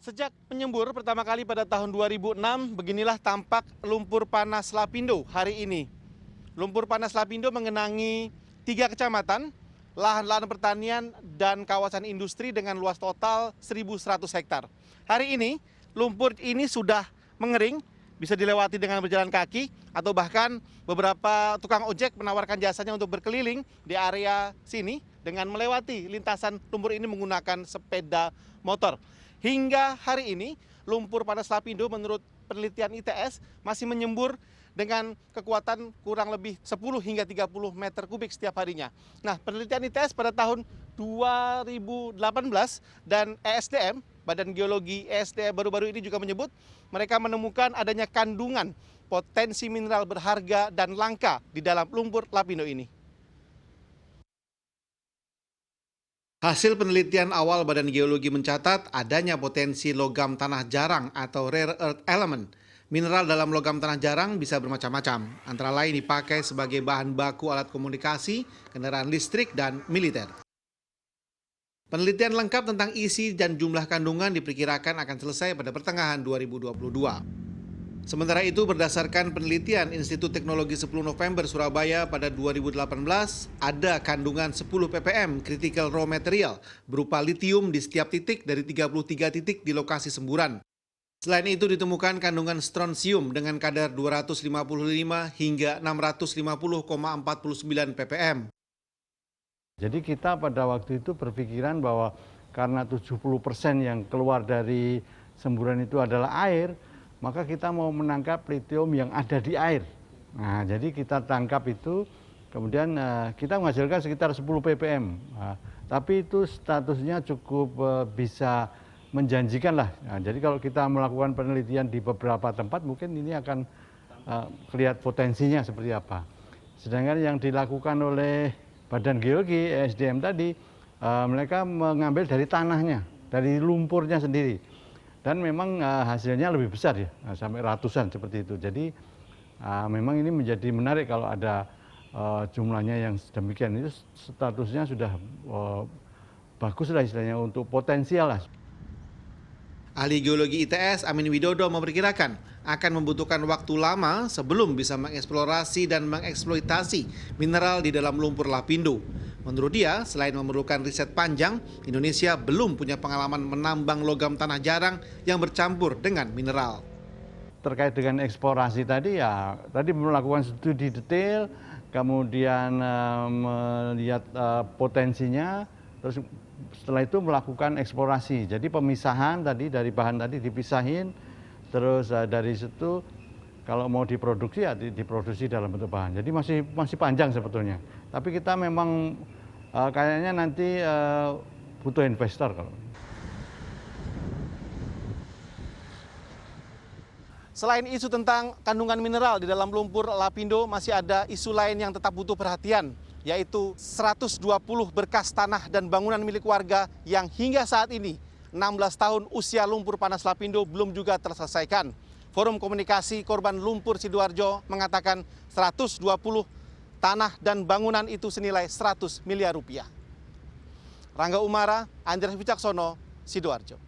Sejak penyembur pertama kali pada tahun 2006, beginilah tampak lumpur panas Lapindo hari ini. Lumpur panas Lapindo mengenangi 3 kecamatan, lahan-lahan pertanian, dan kawasan industri dengan luas total 1.100 hektar. Hari ini, lumpur ini sudah mengering, bisa dilewati dengan berjalan kaki, atau bahkan beberapa tukang ojek menawarkan jasanya untuk berkeliling di area sini dengan melewati lintasan lumpur ini menggunakan sepeda motor. Hingga hari ini, lumpur panas Lapindo menurut penelitian ITS masih menyembur dengan kekuatan kurang lebih 10 hingga 30 meter kubik setiap harinya. Nah, penelitian ITS pada tahun 2018 dan ESDM, Badan Geologi ESDM baru-baru ini juga menyebut mereka menemukan adanya kandungan potensi mineral berharga dan langka di dalam lumpur Lapindo ini. Hasil penelitian awal Badan Geologi mencatat adanya potensi logam tanah jarang atau rare earth element. Mineral dalam logam tanah jarang bisa bermacam-macam, antara lain dipakai sebagai bahan baku alat komunikasi, kendaraan listrik, dan militer. Penelitian lengkap tentang isi dan jumlah kandungan diperkirakan akan selesai pada pertengahan 2022. Sementara itu, berdasarkan penelitian Institut Teknologi 10 November Surabaya pada 2018, ada kandungan 10 ppm critical raw material berupa litium di setiap titik dari 33 titik di lokasi semburan. Selain itu ditemukan kandungan strontium dengan kadar 255 hingga 650,49 ppm. Jadi kita pada waktu itu berpikiran bahwa karena 70% yang keluar dari semburan itu adalah air, maka kita mau menangkap litium yang ada di air. Nah, jadi kita tangkap itu, kemudian kita menghasilkan sekitar 10 ppm. Nah, tapi itu statusnya cukup bisa menjanjikan lah. Nah, jadi kalau kita melakukan penelitian di beberapa tempat, mungkin ini akan kelihatan potensinya seperti apa. Sedangkan yang dilakukan oleh Badan Geologi ESDM tadi, mereka mengambil dari tanahnya, dari lumpurnya sendiri. Dan memang hasilnya lebih besar ya, sampai ratusan seperti itu. Jadi memang ini menjadi menarik kalau ada jumlahnya yang sedemikian. Itu statusnya sudah bagus lah istilahnya untuk potensial lah. Ahli geologi ITS Amin Widodo memperkirakan akan membutuhkan waktu lama sebelum bisa mengeksplorasi dan mengeksploitasi mineral di dalam lumpur Lapindo. Menurut dia, selain memerlukan riset panjang, Indonesia belum punya pengalaman menambang logam tanah jarang yang bercampur dengan mineral. Terkait dengan eksplorasi tadi ya, tadi melakukan studi detail, kemudian melihat potensinya, terus setelah itu melakukan eksplorasi. Jadi pemisahan tadi dari bahan tadi dipisahin, terus dari situ kalau mau diproduksi ya diproduksi dalam bentuk bahan. Jadi masih panjang sebetulnya. Tapi kita memang kayaknya nanti butuh investor kalau. Selain isu tentang kandungan mineral di dalam lumpur Lapindo, masih ada isu lain yang tetap butuh perhatian, yaitu 120 berkas tanah dan bangunan milik warga yang hingga saat ini 16 tahun usia lumpur panas Lapindo belum juga terselesaikan. Forum Komunikasi Korban Lumpur Sidoarjo mengatakan 120 tanah dan bangunan itu senilai 100 miliar rupiah. Rangga Umara, Andreas Wicaksono, Sidoarjo.